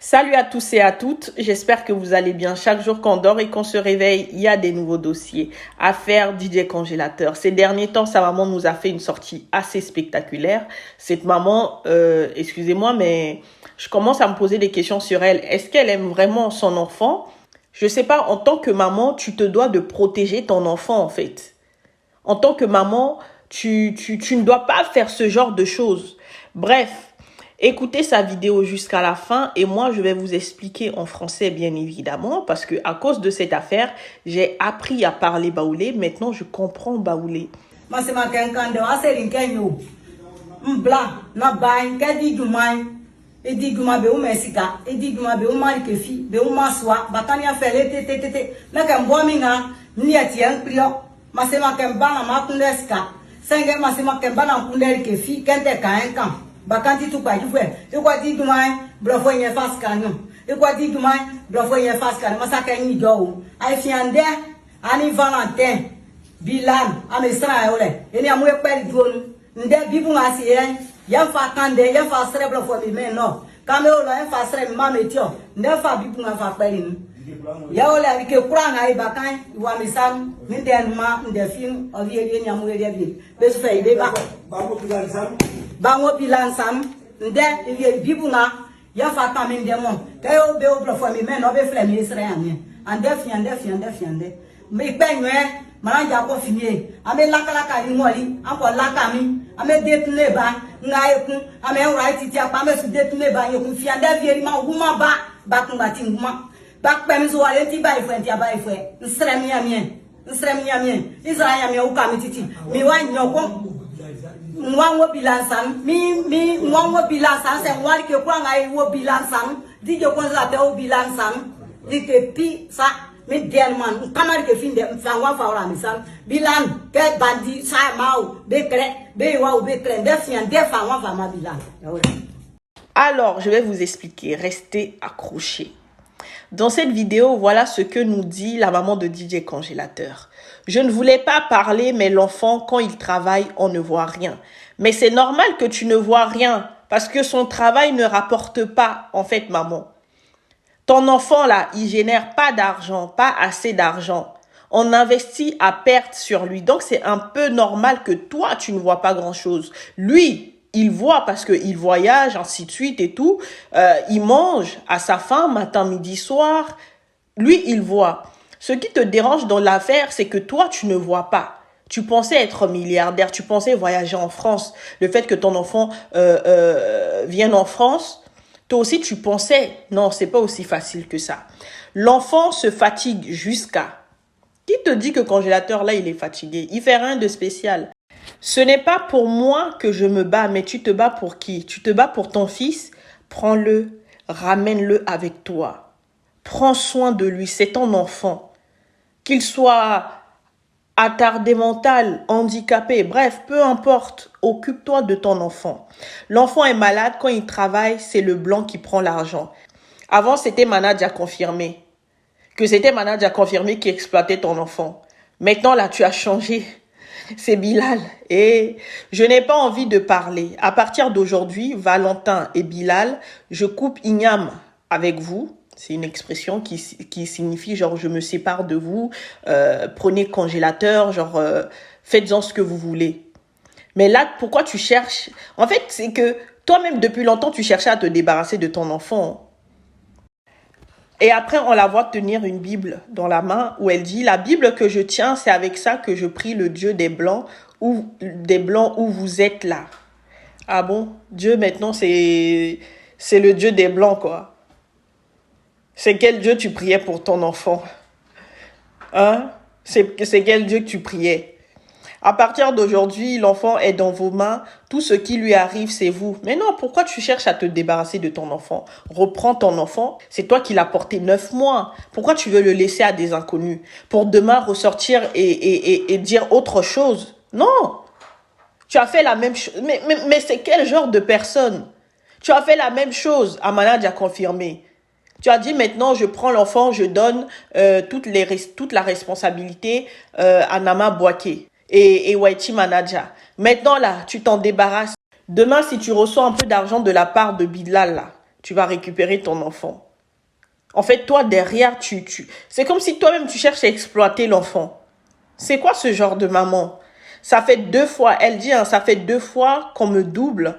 Salut à tous et à toutes, j'espère que vous allez bien. Chaque jour qu'on dort et qu'on se réveille, il y a des nouveaux dossiers à faire. DJ Congélateur. Ces derniers temps, sa maman nous a fait une sortie assez spectaculaire. Cette maman, excusez-moi, mais je commence à me poser des questions sur elle. Est-ce qu'elle aime vraiment son enfant? Je sais pas, en tant que maman, tu te dois de protéger ton enfant en fait. En tant que maman, tu ne dois pas faire ce genre de choses. Bref. Écoutez sa vidéo jusqu'à la fin et moi je vais vous expliquer en français bien évidemment parce que à cause de cette affaire, j'ai appris à parler baoulé. Maintenant je comprends baoulé. Bakanti tu pa jufwe e kwa di dumai blofo yen fas kanyo e kwa di dumai blofo yen fas kanyo masaka ni do ai fiande ani Valentin Bilan amesra ole eni amwe peri duonu nde bibu ngasi ya fa kande ya fa sere blofo mi me no kame olo ya fa sere ma metio nde fa bibu ngafa peri ni ya ole ari ke kuranga ai bakan wa misam ni den ma nde fin o ye ni amwe ye bi besu fe ibe ba bango bilan sam nde bibu nga ya fata min demo kayo be o blofo mi men no be fle mi isre ame ande fiande mi penwe maranja ko finie ame lakala ka ni ngoli anko lakami ame detune ba nga eku ame right ti apa me su detune ba yeku fiande vieri ma huma ba kun ba tinguma ba pe mi so wale ti ba ifwe ti aba ifwe nsre mi amie Israel mi o ka mi titi mi wa nyoko mwango bilansam mi mwango bilansam se mwari ke kwa ngai wo bilansam dije konza te o bilansam dike pi sa mi delman kamar ke finde mfangwa faura misam bilan ke bandi sa mau be wa be kre defian defangwa fa ma bilan. Alors, je vais vous expliquer, restez accrochés. Dans cette vidéo, voilà ce que nous dit la maman de DJ Congélateur. Je ne voulais pas parler, mais l'enfant, quand il travaille, on ne voit rien. Mais c'est normal que tu ne vois rien, parce que son travail ne rapporte pas, en fait, maman. Ton enfant, là, il génère pas d'argent, pas assez d'argent. On investit à perte sur lui. Donc, c'est un peu normal que toi, tu ne vois pas grand-chose. Lui, il voit parce qu'il voyage, ainsi de suite et tout. Il mange à sa faim, matin, midi, soir. Lui, il voit. Ce qui te dérange dans l'affaire, c'est que toi, tu ne vois pas. Tu pensais être milliardaire, tu pensais voyager en France. Le fait que ton enfant vienne en France, toi aussi, tu pensais, non, c'est pas aussi facile que ça. L'enfant se fatigue jusqu'à... Qui te dit que Congélateur, là, il est fatigué? Il fait rien de spécial. Ce n'est pas pour moi que je me bats, mais tu te bats pour qui? Tu te bats pour ton fils? Prends-le, ramène-le avec toi. Prends soin de lui, c'est ton enfant. Qu'il soit attardé mental, handicapé, bref, peu importe, occupe-toi de ton enfant. L'enfant est malade, quand il travaille, c'est le blanc qui prend l'argent. Avant, c'était Manadja confirmé. Que c'était Manadja confirmé qui exploitait ton enfant. Maintenant, là, tu as changé. C'est Bilal. Et je n'ai pas envie de parler. À partir d'aujourd'hui, Valentin et Bilal, je coupe igname avec vous. C'est une expression qui signifie genre je me sépare de vous, prenez Congélateur, genre faites-en ce que vous voulez. Mais là, pourquoi tu cherches? En fait, c'est que toi-même, depuis longtemps, tu cherchais à te débarrasser de ton enfant. Et après, on la voit tenir une Bible dans la main où elle dit « La Bible que je tiens, c'est avec ça que je prie le Dieu des Blancs où vous êtes là. » Ah bon? Dieu, maintenant, c'est le Dieu des Blancs, quoi. C'est quel Dieu tu priais pour ton enfant? Hein? C'est quel Dieu que tu priais? À partir d'aujourd'hui, l'enfant est dans vos mains. Tout ce qui lui arrive, c'est vous. Mais non, pourquoi tu cherches à te débarrasser de ton enfant? Reprends ton enfant. C'est toi qui l'as porté 9 mois. Pourquoi tu veux le laisser à des inconnus? Pour demain ressortir et dire autre chose? Non. Tu as fait la même chose. Mais c'est quel genre de personne? Tu as fait la même chose. Amanad a confirmé. Tu as dit maintenant, je prends l'enfant, je donne toute la responsabilité à Nama Bouaké et Waiti Manadja. Maintenant, là, tu t'en débarrasses. Demain, si tu reçois un peu d'argent de la part de Bilal, là, tu vas récupérer ton enfant. En fait, toi, derrière, c'est comme si toi-même, tu cherches à exploiter l'enfant. C'est quoi ce genre de maman? Ça fait 2 fois, elle dit, hein, ça fait 2 fois qu'on me double.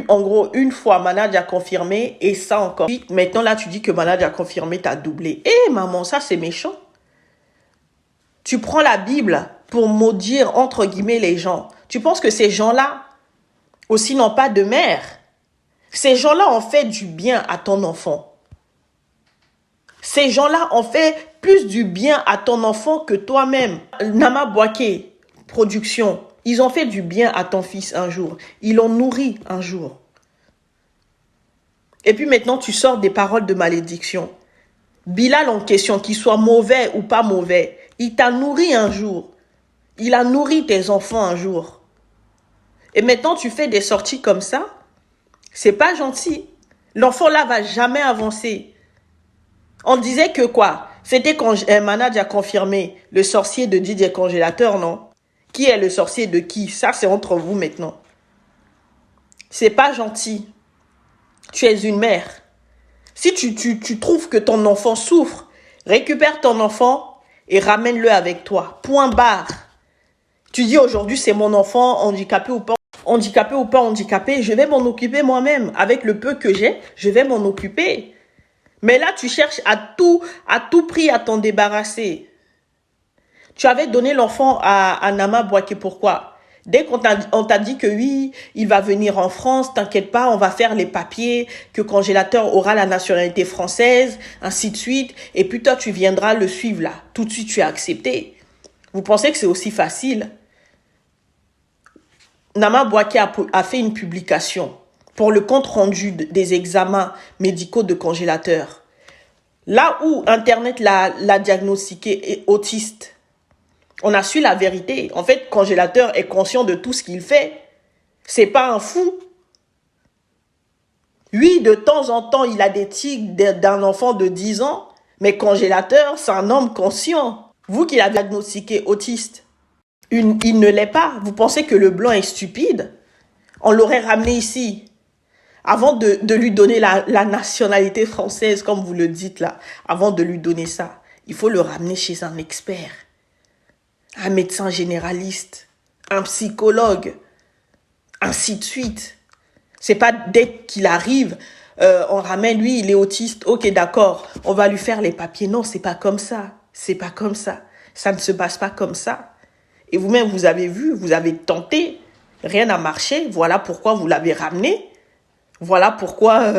En gros, une fois, Manad a confirmé, et ça encore. Maintenant, là, tu dis que Manad a confirmé, t'as doublé. Eh, maman, ça, c'est méchant. Tu prends la Bible pour maudire, entre guillemets, les gens. Tu penses que ces gens-là aussi n'ont pas de mère? Ces gens-là ont fait du bien à ton enfant. Ces gens-là ont fait plus du bien à ton enfant que toi-même. Nama Bouaké, production, ils ont fait du bien à ton fils un jour. Ils l'ont nourri un jour. Et puis maintenant, tu sors des paroles de malédiction. Bilal en question, qu'il soit mauvais ou pas mauvais, il t'a nourri un jour. Il a nourri tes enfants un jour. Et maintenant, tu fais des sorties comme ça. C'est pas gentil. L'enfant là va jamais avancer. On disait que quoi? C'était quand Manad a confirmé le sorcier de Didier Congélateur, non? Qui est le sorcier de qui? Ça, c'est entre vous maintenant. C'est pas gentil. Tu es une mère. Si tu trouves que ton enfant souffre, récupère ton enfant et ramène-le avec toi. Point barre. Tu dis aujourd'hui, c'est mon enfant, handicapé ou pas handicapé, je vais m'en occuper moi-même. Avec le peu que j'ai, je vais m'en occuper. Mais là, tu cherches à tout prix à t'en débarrasser. Tu avais donné l'enfant à Nama Bouaké, pourquoi? Dès qu'on t'a dit que oui, il va venir en France, t'inquiète pas, on va faire les papiers, que Congélateur aura la nationalité française, ainsi de suite. Et puis toi, tu viendras le suivre là. Tout de suite, tu as accepté. Vous pensez que c'est aussi facile? Nama Bouaké a fait une publication pour le compte rendu des examens médicaux de Congélateur. Là où Internet l'a diagnostiqué autiste, on a su la vérité. En fait, Congélateur est conscient de tout ce qu'il fait. C'est pas un fou. Oui, de temps en temps, il a des tics d'un enfant de 10 ans, mais Congélateur, c'est un homme conscient. Vous qui l'avez diagnostiqué autiste, il ne l'est pas. Vous pensez que le blanc est stupide? On l'aurait ramené ici. Avant de lui donner la nationalité française, comme vous le dites là, avant de lui donner ça, il faut le ramener chez un expert, un médecin généraliste, un psychologue, ainsi de suite. C'est pas dès qu'il arrive, on ramène lui, il est autiste, ok d'accord, on va lui faire les papiers. Non, c'est pas comme ça. C'est pas comme ça. Ça ne se passe pas comme ça. Et vous-même, vous avez vu, vous avez tenté, rien n'a marché, voilà pourquoi vous l'avez ramené. Voilà pourquoi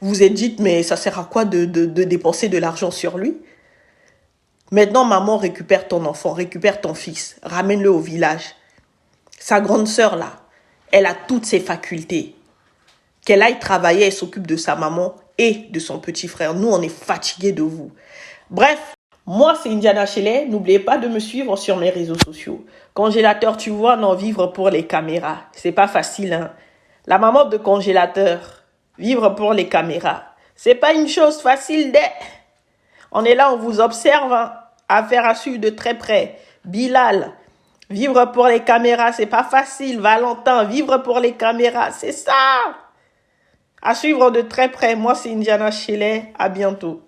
vous êtes dit, mais ça sert à quoi de dépenser de l'argent sur lui? Maintenant, maman, récupère ton enfant, récupère ton fils, ramène-le au village. Sa grande sœur, là, elle a toutes ses facultés. Qu'elle aille travailler, elle s'occupe de sa maman et de son petit frère. Nous, on est fatigués de vous. Bref, moi, c'est Indiana Shelley. N'oubliez pas de me suivre sur mes réseaux sociaux. Congélateur, tu vois, non, vivre pour les caméras. C'est pas facile, hein. La maman de Congélateur, vivre pour les caméras, c'est pas une chose facile. On est là, on vous observe, hein, affaire à suivre de très près. Bilal, vivre pour les caméras, c'est pas facile. Valentin, vivre pour les caméras, c'est ça. À suivre de très près. Moi, c'est Indiana Shelley. À bientôt.